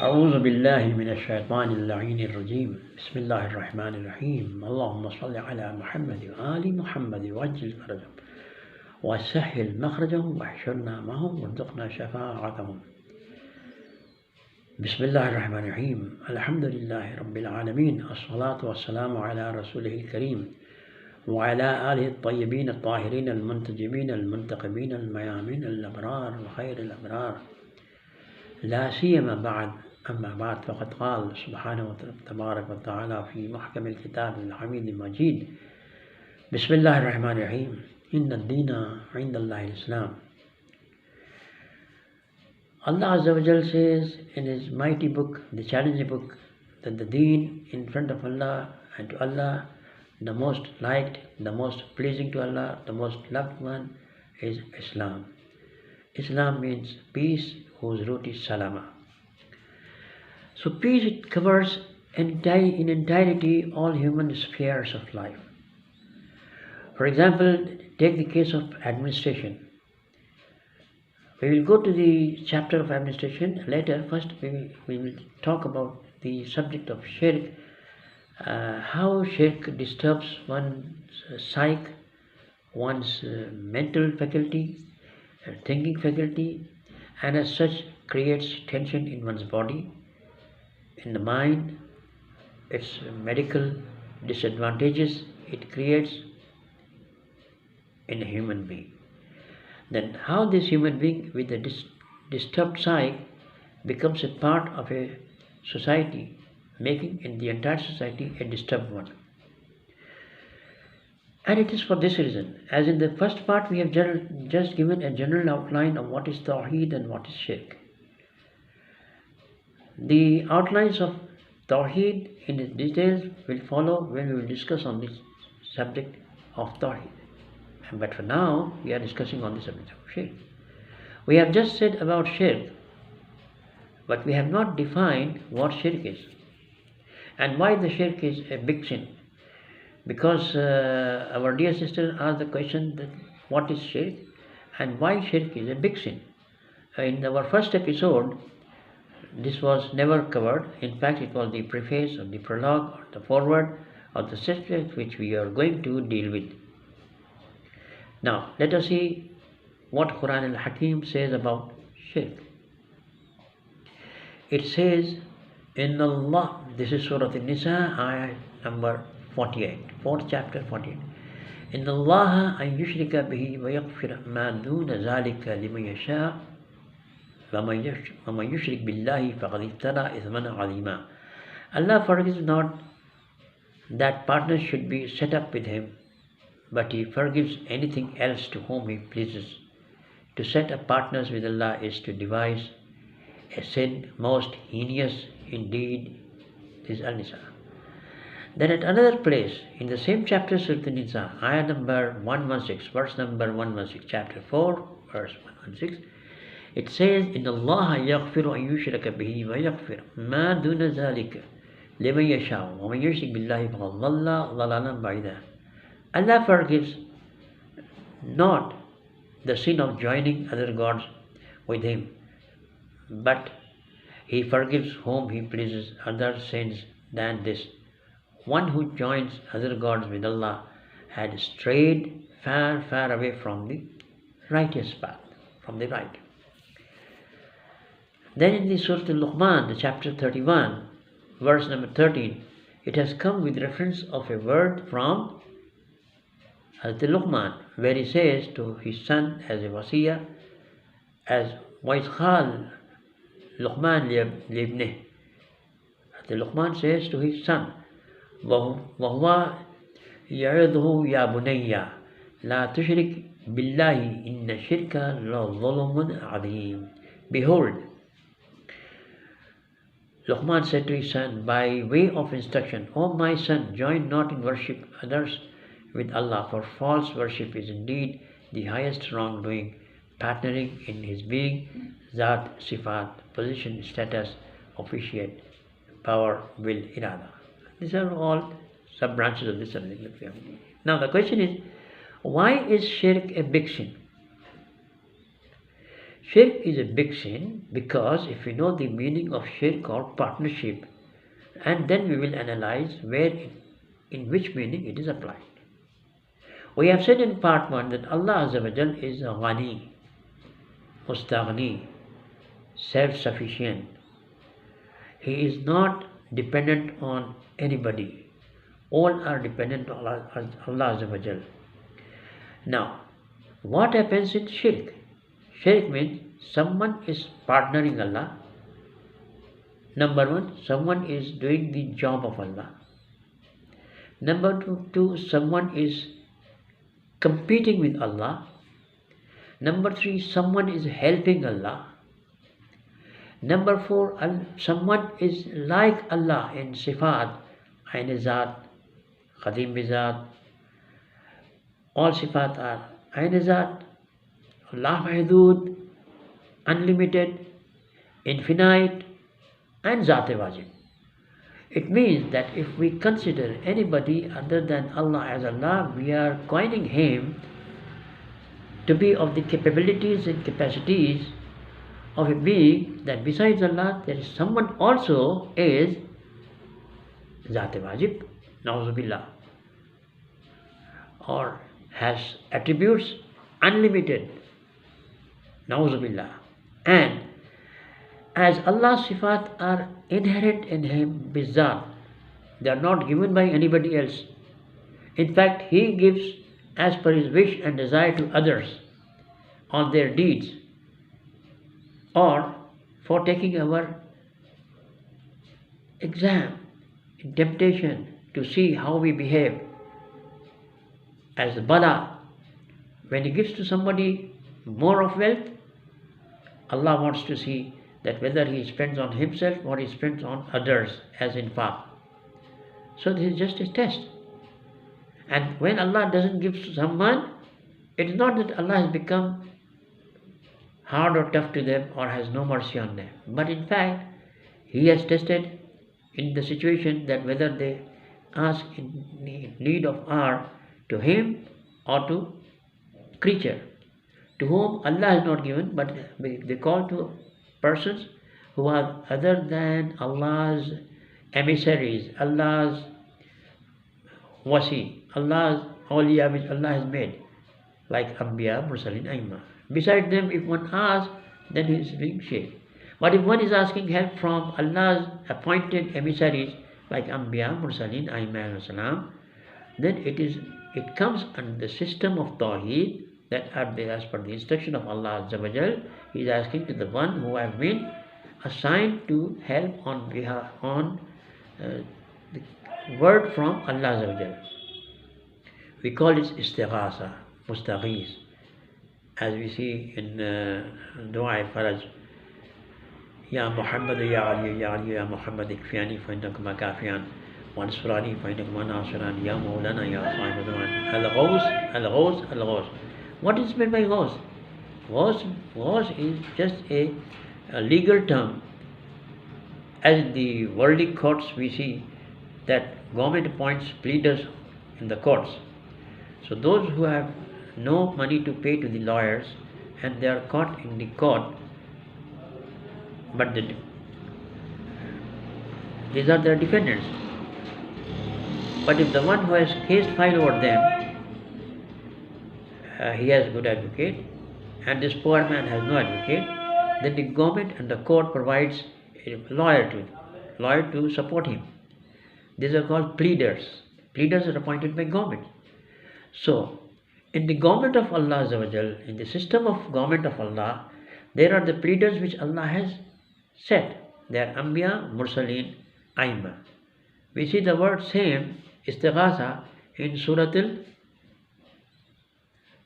أعوذ بالله من الشيطان اللعين الرجيم بسم الله الرحمن الرحيم اللهم صل على محمد وآل محمد وعجل فرجهم وسهل مخرجهم واحشرنا معهم وارزقنا شفاعتهم. بسم الله الرحمن الرحيم الحمد لله رب العالمين الصلاة والسلام على رسوله الكريم وعلى آله الطيبين الطاهرين المنتجبين المنتقبين الميامين الأبرار وخير الأبرار، لا سيما بعد. أما بعد، فقد قال سبحانه تبارك وتعالى في محكم الكتاب الحميد المجيد بسم الله الرحمن الرحيم إن الدين عند الله الإسلام. Allah Azza wa Jal says in His mighty book, the challenging book, that the deen in front of Allah and to Allah, the most liked, the most pleasing to Allah, the most loved one is Islam. Islam means peace, whose root is salama. So peace, it covers in entirety all human spheres of life. For example, take the case of administration. We will go to the chapter of administration later. First, we will talk about the subject of shirk, how shirk disturbs one's psyche, one's mental faculty, thinking faculty, and as such creates tension in one's body, in the mind. Its medical disadvantages it creates in a human being. Then how this human being with a disturbed psyche becomes a part of a society, making in the entire society a disturbed one. And it is for this reason, as in the first part we have just given a general outline of what is Tawheed and what is Shirk. The outlines of Tawheed in its details will follow when we will discuss on this subject of Tawheed. But for now, we are discussing on the subject of Shirk. We have just said about Shirk, but we have not defined what Shirk is and why the Shirk is a big sin. Because our dear sister asked the question that what is Shirk and why Shirk is a big sin. In our first episode, this was never covered. In fact, it was the preface or the prologue or the foreword of the subject which we are going to deal with. Now, let us see what Quran al-Hakim says about Shirk. It says, in Allah, this is Surah An-Nisa, ayah number 48, 4th chapter 48. إن الله أن يشرك به ويغفر ما دون ذلك لمن يشاء ومن يشرك بالله فقد افترى إثما عظيما. Allah forgives not that partners should be set up with Him, but He forgives anything else to whom He pleases. To set up partners with Allah is to devise a sin most heinous indeed. This is Al-Nisa. Then at another place in the same chapter, Surah An-Nisa, ayah number 116, verse number 116, chapter 4, verse 116, it says, إن الله يغفر أن يشرك به ويغفر ما دون ذلك لمن يشاء ومن يشرك بالله فقد ضل ضلالا بعيدا. Allah forgives not the sin of joining other gods with Him, but He forgives whom He pleases other sins than this. One who joins other gods with Allah had strayed far, far away from the righteous path, from the right. Then in the Surah Al-Luqman, the chapter 31, verse number 13, it has come with reference of a word from Hazrat Luqman, where he says to his son as a wasiyah, as وَإِذْ Luqman libne. Hazrat Luqman says to his son, وَهُوَ يَعِظُهُ يَا بُنَيَّ لَا تُشْرِكْ بِاللَّهِ إِنَّ الشِّرْكَ لَظُلْمٌ عَظِيمٌ. Behold, Luqman said to his son by way of instruction, O my son, join not in worship others with Allah, for false worship is indeed the highest wrongdoing, partnering in His being, Zat, Sifat, position, status, officiate, power, will, irada. These are all sub-branches of this subject. Now the question is, why is Shirk a big sin? Shirk is a big sin because if we know the meaning of shirk or partnership, and then we will analyze in which meaning it is applied. We have said in part 1 that Allah Azza wa Jal is Ghani, Mustaghni, self-sufficient. He is not dependent on anybody. All are dependent on Allah Azza wa Jal. Now, what happens in shirk? Shirk means someone is partnering Allah. Number 1, someone is doing the job of Allah. Number 2, someone is competing with Allah. Number 3, someone is helping Allah. Number 4, someone is like Allah in sifat, ayn zat, qadim bizat. All sifat are ayn zat, la mahdud, unlimited, infinite, and zat wajib. It means that if we consider anybody other than Allah as Allah, we are coining him to be of the capabilities and capacities of a being that besides Allah there is someone also is zat wajib, na'uzubillah, or has attributes unlimited, na'uzubillah. And as Allah's sifat are inherent in him bizat, they are not given by anybody else. In fact, he gives as per his wish and desire to others on their deeds, or for taking our exam in temptation to see how we behave. As the bala, when he gives to somebody more of wealth, Allah wants to see that whether he spends on himself or he spends on others as in infaq. So this is just a test. And when Allah doesn't give to someone, it is not that Allah has become hard or tough to them or has no mercy on them. But in fact, he has tested in the situation that whether they ask in need of hour to him or to creature, to whom Allah has not given, but they call to persons who are other than Allah's emissaries, Allah's wasi, Allah's awliya which Allah has made, like Anbiya, Mursalin, Aima. Besides them, if one asks, then he is being shirk. But if one is asking help from Allah's appointed emissaries, like Anbiya, Mursalin, Aima, salam, then it comes under the system of Tawheed, that as per the instruction of Allah Azza wa Jal, he is asking to the one who have been assigned to help on behalf the word from Allah Azza wa Jal. We call it istighasa, mustaghis, as we see in Dua Faraj. Ya Muhammad, Ya Ali, Ya Ali, Ya Muhammad, ikfiyani fa innakuma kafiyan, wa nasrani fa innakuma nasiran, Ya Mawlana, Ya Sahib al-Zaman. Al-Ghaus, Al-Ghaus, Al-Ghaus. What is meant by Ghaus? Ghaus is just a legal term. As in the worldly courts we see that government appoints pleaders in the courts. So those who have no money to pay to the lawyers and they are caught in the court, but these are their defendants. But if the one who has case filed over them, he has good advocate, and this poor man has no advocate, then the government and the court provides a lawyer to support him. These are called pleaders. Pleaders are appointed by government. So, in the government of Allah Azza wa Jal, in the system of government of Allah, there are the pleaders which Allah has set. They are Anbiya, Mursalin, Aima. We see the word same, istighasa, in Surah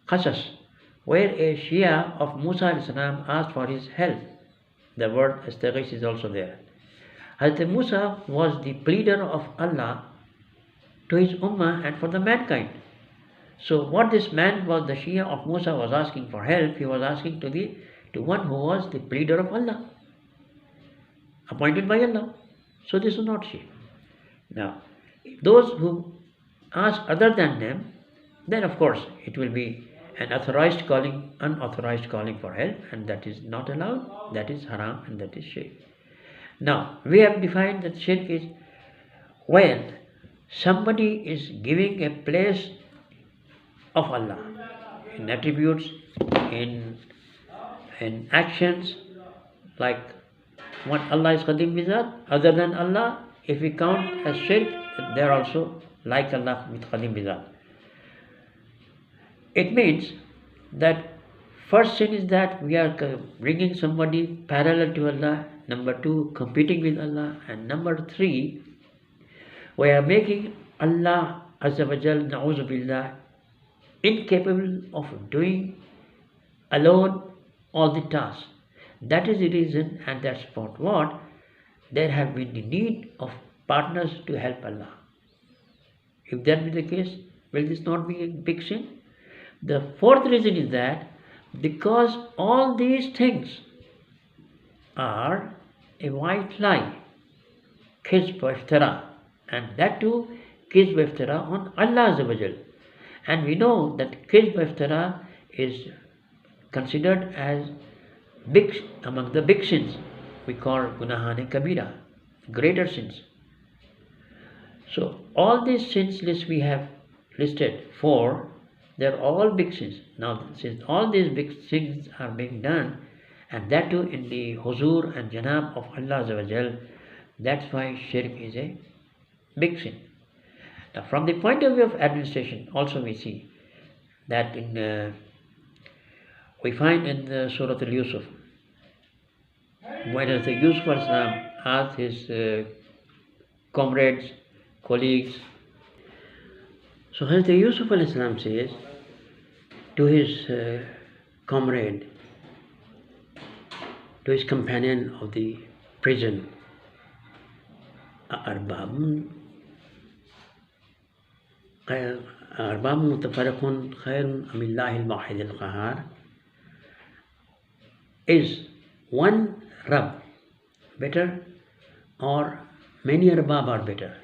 Al-Qasas, where a Shia of Musa al-Salam asked for his help. The word istighas is also there. Hazrat Musa was the pleader of Allah to his ummah and for the mankind. So what this man was, the Shia of Musa, was asking for help, he was asking to one who was the pleader of Allah, appointed by Allah. So this is not shirk. Now, those who ask other than them, then of course it will be and authorized calling, unauthorized calling for help, and that is not allowed, that is haram, and that is shirk. Now, we have defined that shirk is when somebody is giving a place of Allah in attributes, in actions, like what Allah is Qadim Bizat, other than Allah, if we count as shirk, they are also like Allah with Qadim Bizat. It means that first sin is that we are bringing somebody parallel to Allah, number two, competing with Allah, and number three, we are making Allah Azza wa Jal, na'uzu billah, incapable of doing alone all the tasks. That is the reason, and that's about what there have been the need of partners to help Allah. If that be the case, will this not be a big sin? The fourth reason is that because all these things are a white lie, kizb wa iftira, and that too kizb wa iftira on Allah Azza wa Jal. And we know that kizb wa iftira is considered as big among the big sins. We call gunahane kabira, greater sins. So all these sins list we have listed for, they're all big sins. Now, since all these big sins are being done, and that too in the huzur and janab of Allah Azza wa Jal, that's why shirk is a big sin. Now, from the point of view of administration, also we see that we find in the Surah Al-Yusuf, when the Yusuf al-Islam asked his comrades, colleagues, so Hazrat Yusuf al-Islam says to his comrade, to his companion of the prison, أَأَرْبَابٌ مُتَفَرِقٌ خَيْرٌ أَمِ اللَّهِ الْوَاحِدِ الْقَهَّارِ. Is one Rabb better or many Arbab are better?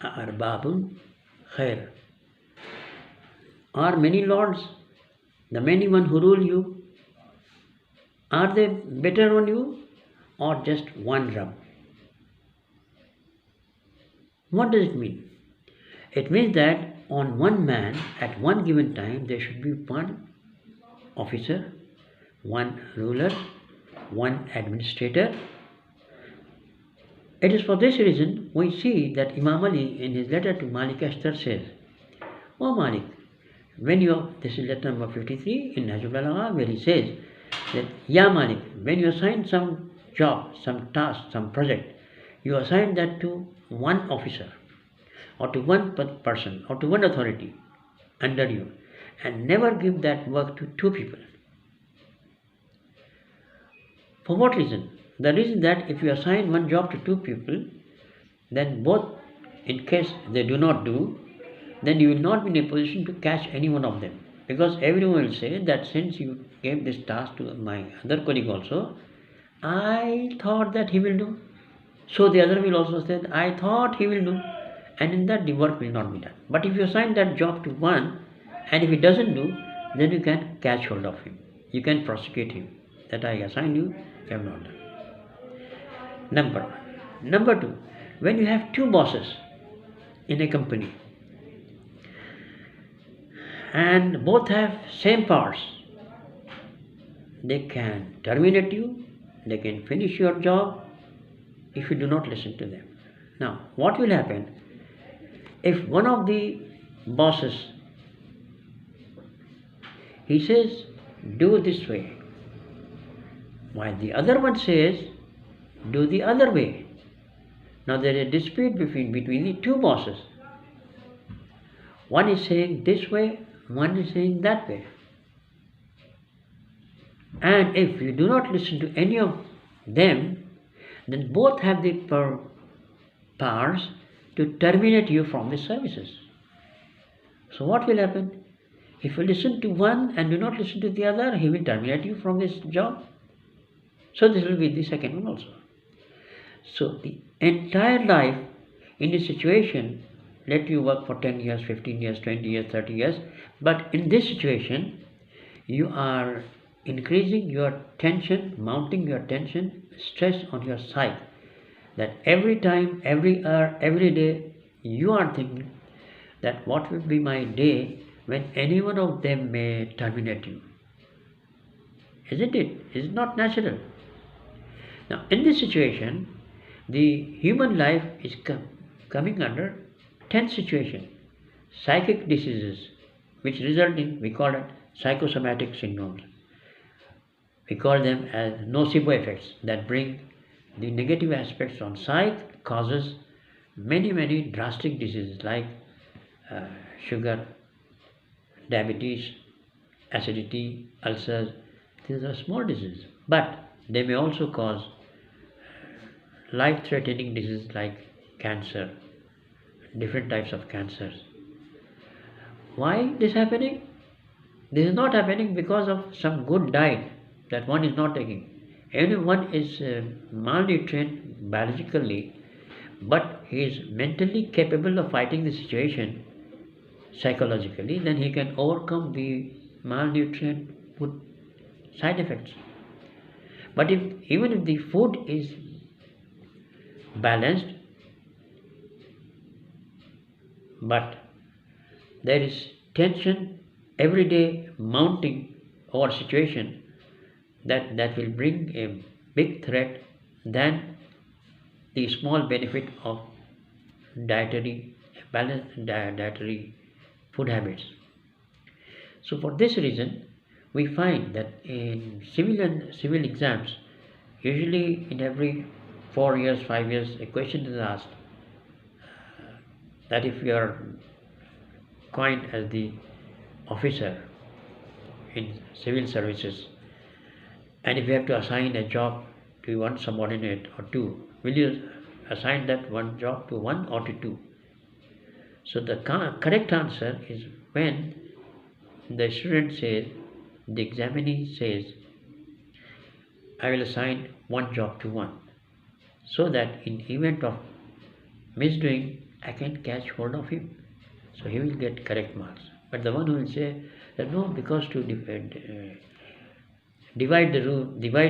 Arbabun khair. Are many lords, the many one who rule you, are they better on you or just one Rabb? What does it mean? It means that on one man at one given time there should be one officer, one ruler, one administrator. It is for this reason we see that Imam Ali in his letter to Malik Ashtar says, "O Malik, when you," this is letter number 53 in Najul Balagha, where he says that, "Ya Malik, when you assign some job, some task, some project, you assign that to one officer or to one person or to one authority under you, and never give that work to two people." For what reason? The reason that if you assign one job to two people, then both, in case they do not do, then you will not be in a position to catch any one of them. Because everyone will say that since you gave this task to my other colleague also, I thought that he will do. So the other will also say, I thought he will do. And in that the work will not be done. But if you assign that job to one, and if he doesn't do, then you can catch hold of him. You can prosecute him. That I assigned you, you have not done. Number one. Number two, when you have two bosses in a company, and both have same powers, they can terminate you, they can finish your job if you do not listen to them. Now, what will happen if one of the bosses, he says, do this way, while the other one says, do the other way. Now there is a dispute between the two bosses. One is saying this way, one is saying that way. And if you do not listen to any of them, then both have the powers to terminate you from the services. So what will happen? If you listen to one and do not listen to the other, he will terminate you from this job. So this will be the second one also. So the entire life in a situation let you work for 10 years, 15 years, 20 years, 30 years. But in this situation, you are increasing your tension, mounting your tension, stress on your psyche. That every time, every hour, every day, you are thinking that what will be my day when any one of them may terminate you. Isn't it? Is it not natural? Now, in this situation, the human life is coming under tense situation, psychic diseases, which result in, we call it psychosomatic syndromes. We call them as nocebo effects that bring the negative aspects on psyche, causes many drastic diseases like sugar, diabetes, acidity, ulcers. These are small diseases, but they may also cause life-threatening diseases like cancer, different types of cancers. Why this happening? This is not happening because of some good diet that one is not taking. Everyone is malnutrition biologically, but he is mentally capable of fighting the situation psychologically, then he can overcome the malnutrition food side effects. But even if the food is balanced, but there is tension every day mounting over situation, that will bring a big threat than the small benefit of dietary food habits. So for this reason, we find that in civil exams, usually in every 4 years, 5 years, a question is asked that if you are coined as the officer in civil services, and if you have to assign a job to one subordinate or two, will you assign that one job to one or to two? So the correct answer is when the student says, the examinee says, I will assign one job to one, so that in event of misdoing, I can catch hold of him. So he will get correct marks. But the one who will say that no, because to divide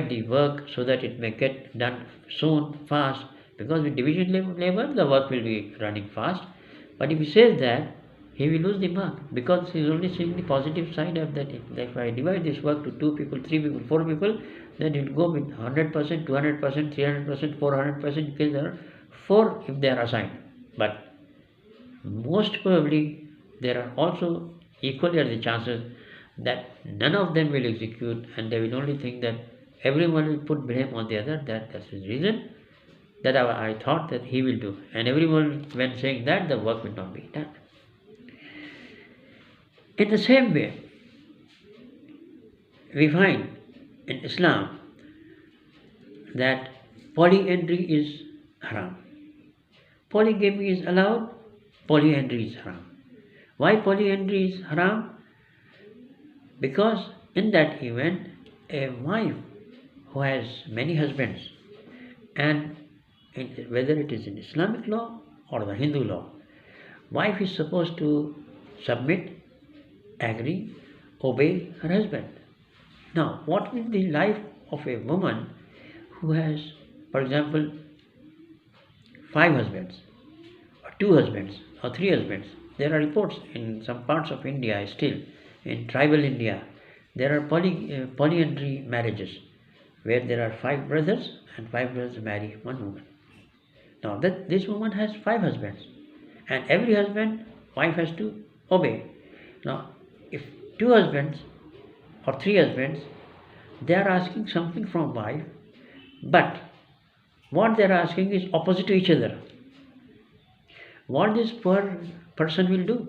the work so that it may get done soon, fast, because with division labor, the work will be running fast. But if he says that, he will lose the mark, because he is only seeing the positive side of that. If I divide this work to 2 people, 3 people, 4 people, then it will go with 100%, 200%, 300%, 400%, because there are 4 if they are assigned. But most probably there are also equally are the chances that none of them will execute, and they will only think that everyone will put blame on the other. That's the reason that I thought that he will do, and everyone, when saying that, the work will not be done. In the same way, we find in Islam that polyandry is haram. Polygamy is allowed, polyandry is haram. Why polyandry is haram? Because in that event, a wife who has many husbands, and whether it is in Islamic law or the Hindu law, wife is supposed to submit, agree, obey her husband. Now, what is the life of a woman who has, for example, 5 husbands, or 2 husbands, or 3 husbands? There are reports in some parts of India still, in tribal India, there are polyandry marriages, where there are 5 brothers, and 5 brothers marry one woman. Now, this woman has 5 husbands, and every husband, wife has to obey. Now, if 2 husbands or 3 husbands, they are asking something from wife, but what they are asking is opposite to each other. What this poor person will do?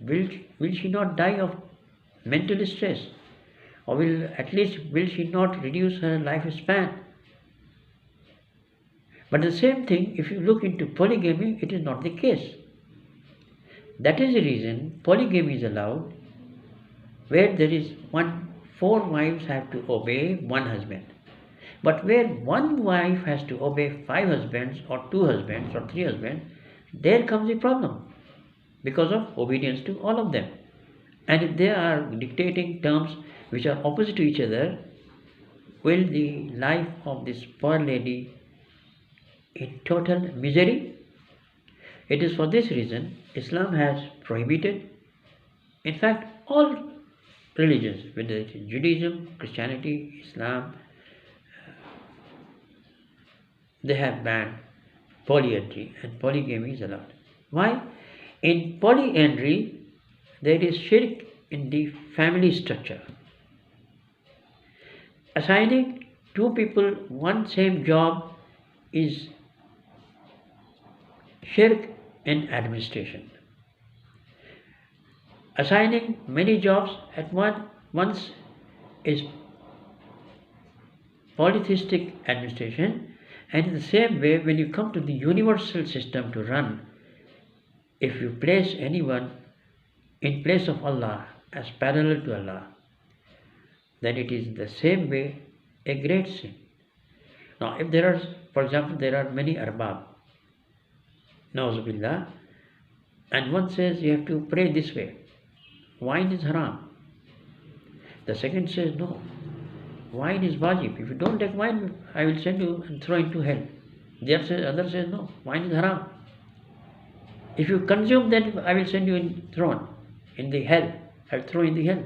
Will she not die of mental stress, or will she not reduce her lifespan? But the same thing, if you look into polygamy, it is not the case. That is the reason polygamy is allowed, where there is 4 wives have to obey one husband. But where one wife has to obey 5 husbands, or 2 husbands, or 3 husbands, There comes the problem because of obedience to all of them. And if they are dictating terms which are opposite to each other, will the life of this poor lady in total misery? It is for this reason Islam has prohibited, in fact, all religions, whether it is Judaism, Christianity, Islam, they have banned polyandry, and polygamy is allowed. Why? In polyandry, there is shirk in the family structure. Assigning two people one same job is shirk in administration. Assigning many jobs at once is polytheistic administration, and in the same way, when you come to the universal system to run, if you place anyone in place of Allah as parallel to Allah, then it is the same way a great sin. Now, if there are, for example, there are many arbab, na'uzubillah, and one says you have to pray this way, wine is haram. The second says no, wine is wajib. If you don't take wine, I will send you and throw into hell. The other says no, wine is haram. If you consume, then I will send you thrown in the hell. I will throw in the hell.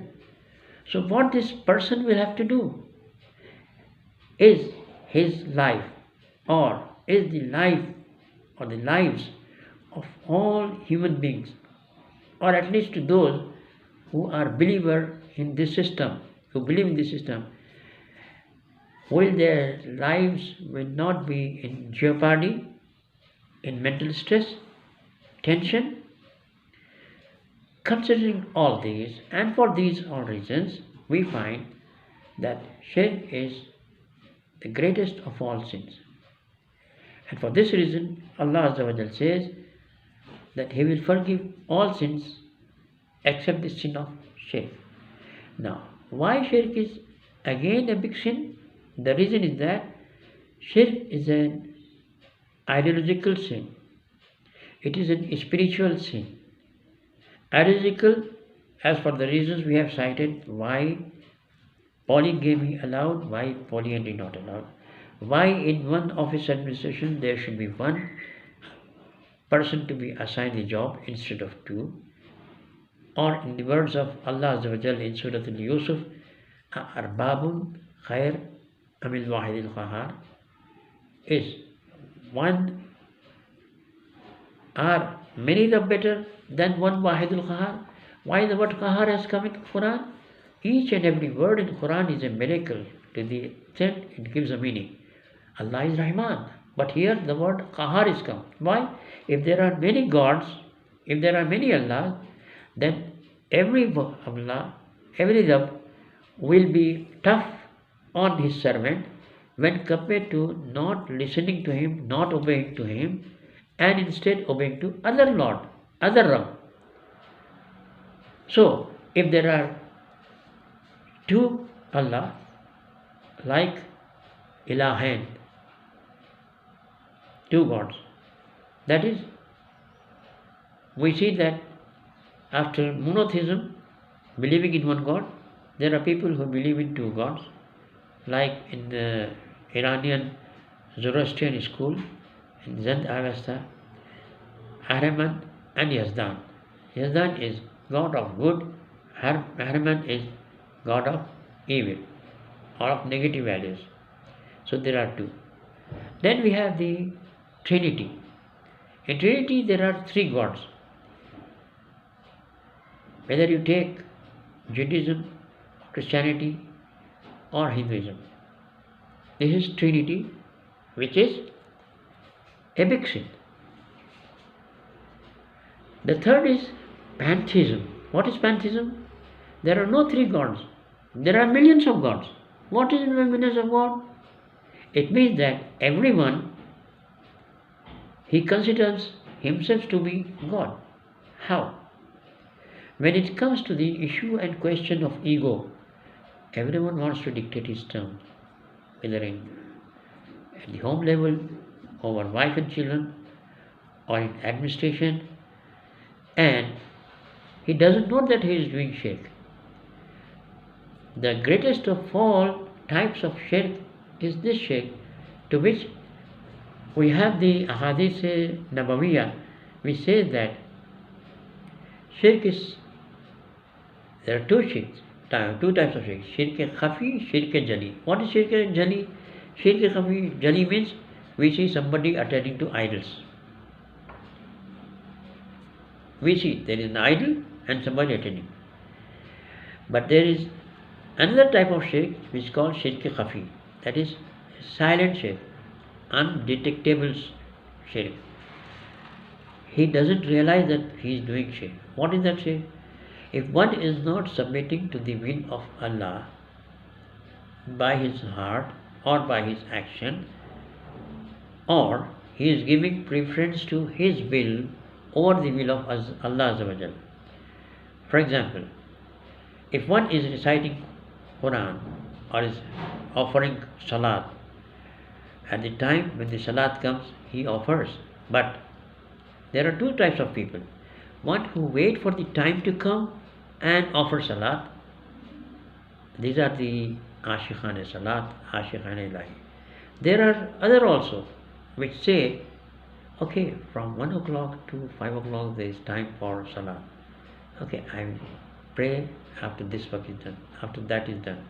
So what this person will have to do is his life, or is the life or the lives of all human beings, or at least to those who are believer in this system, who believe in this system, will their lives will not be in jeopardy, in mental stress, tension? Considering all these, and for these all reasons, we find that shirk is the greatest of all sins. And for this reason, Allah Azza wa Jal says that He will forgive all sins except the sin of shirk. Now, why shirk is again a big sin? The reason is that shirk is an ideological sin. It is a spiritual sin. Ideological, as for the reasons we have cited, why polygamy allowed, why polyandry not allowed, why in one office administration there should be one person to be assigned the job instead of two, or in the words of Allah Azza wa Jal in Surah Al-Yusuf, Arbabun Khair Amil Wahidil Qahar, is one, are many are better than one Wahidul Qahar. Why the word Qahar has come in Quran? Each and every word in Quran is a miracle to the extent it gives a meaning. Allah is Rahman, but here the word Qahar is come. Why? If there are many gods, if there are many Allah, then every Allah, every Rabb will be tough on his servant when compared to not listening to him, not obeying to him, and instead obeying to other Lord, other Rabb. So, if there are two Allah, like Ilahain, two gods, that is, we see that after monotheism, believing in one God, there are people who believe in two gods, like in the Iranian Zoroastrian school, in Zend Avesta, Ahriman and Yazdan. Yazdan is God of good, Ahriman is God of evil, or of negative values. So there are two. Then we have the Trinity. In Trinity there are three gods. Whether you take Judaism, Christianity, or Hinduism, this is Trinity, which is a big sin. The third is pantheism. What is pantheism? There are no three gods. There are millions of gods. What is the millions of God? It means that everyone, he considers himself to be God. How? When it comes to the issue and question of ego, everyone wants to dictate his terms, whether at the home level, over wife and children, or in administration, and he doesn't know that he is doing shirk. The greatest of all types of shirk is this shirk, to which we have the ahadith nabawiyah, which says that shirk is, there are two shirks, two types of shirk: shirk khafi, shirk jali. What is shirk jali? Shirk khafi jali means we see somebody attending to idols. We see there is an idol and somebody attending. But there is another type of shirk which is called shirk khafi, that is silent shirk, undetectable shirk. He doesn't realize that he is doing shirk. What is that shirk? If one is not submitting to the will of Allah by his heart or by his action, or he is giving preference to his will over the will of Allah Azza wa Jal. For example, if one is reciting Quran or is offering Salat, at the time when the Salat comes, he offers. But there are two types of people. One who wait for the time to come and offer Salat. These are the Ashikhane Salat, Ashikhane Ilahi. There are other also which say, okay, from 1 o'clock to 5 o'clock there is time for Salat. Okay, I will pray after this work is done, after that is done.